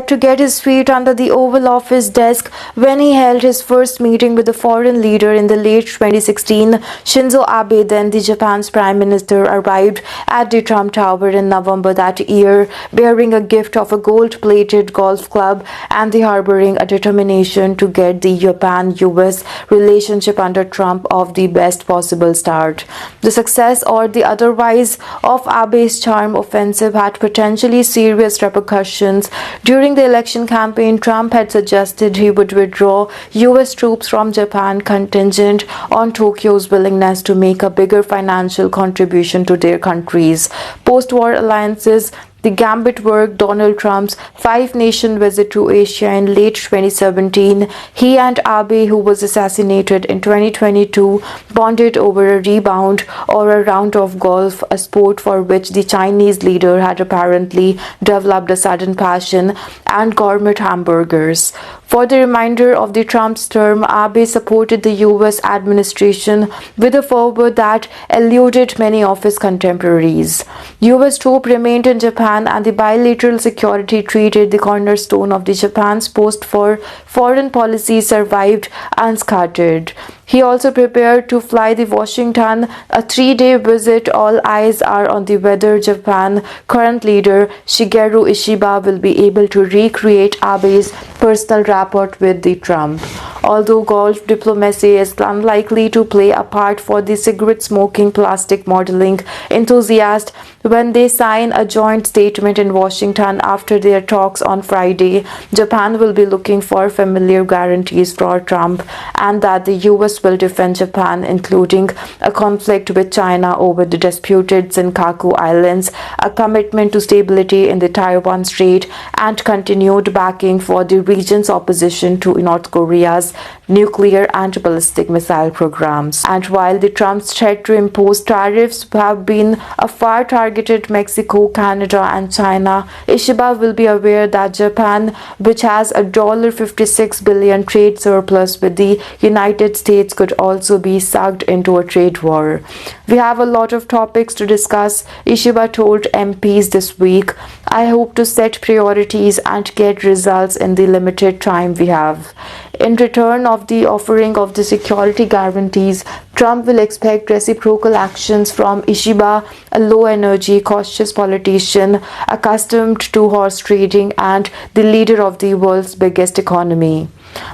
to get his feet under the Oval Office desk when he held his first meeting with the foreign leader in the late 2016. Shinzo Abe, then the Japan's prime minister, arrived at the Trump Tower in November that year, bearing a gift of a gold-plated golf club and harboring a determination to get the Japan-US relationship under Trump off the best possible start. The success or the otherwise of Abe's charm offensive had potentially serious repercussions. During the election campaign, Trump had suggested he would withdraw US troops from Japan contingent on Tokyo's willingness to make a bigger financial contribution to their country's post-war alliances. The gambit worked. Donald Trump's five-nation visit to Asia in late 2017. He and Abe, who was assassinated in 2022, bonded over a rebound or a round of golf, a sport for which the Chinese leader had apparently developed a sudden passion, and gourmet hamburgers. For the remainder of the Trump's term, Abe supported the US administration with a fervor that eluded many of his contemporaries. US troops remained in Japan, and the bilateral security treaty, the cornerstone of the Japan's post-war foreign policy, survived unscathed. He also prepared to fly to Washington, a three-day visit. All eyes are on the whether Japan's current leader Shigeru Ishiba will be able to recreate Abe's personal rapport with the Trump. Although golf diplomacy is unlikely to play a part for the cigarette-smoking plastic modeling enthusiast when they sign a joint statement in Washington after their talks on Friday, Japan will be looking for familiar guarantees for Trump and that the US will defend Japan, including a conflict with China over the disputed Senkaku Islands, a commitment to stability in the Taiwan Strait, and continued backing for the region's opposition to North Korea's nuclear and ballistic missile programs. And while the Trump's threat to impose tariffs have been a far targeted Mexico, Canada, and China, Ishiba will be aware that Japan, which has a $56 billion trade surplus with the United States, could also be sucked into a trade war. We have a lot of topics to discuss, Ishiba told MPs this week. I hope to set priorities and get results in the limited time we have. In return of the offering of the security guarantees, Trump will expect reciprocal actions from Ishiba, a low-energy, cautious politician accustomed to horse trading and the leader of the world's biggest economy.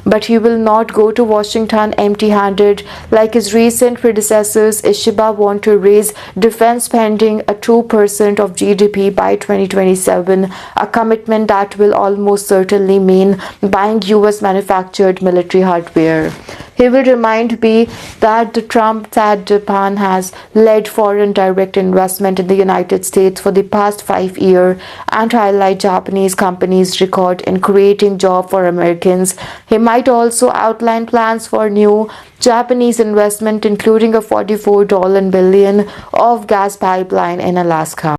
But he will not go to Washington empty-handed. Like his recent predecessors, Ishiba wants to raise defense spending at 2% of GDP by 2027, a commitment that will almost certainly mean buying US manufactured military hardware. He will remind me that Trump said Japan has led foreign direct investment in the United States for the past 5 years and highlight Japanese companies' record in creating jobs for Americans. He might also outline plans for new Japanese investment, including a $44 billion of gas pipeline in Alaska.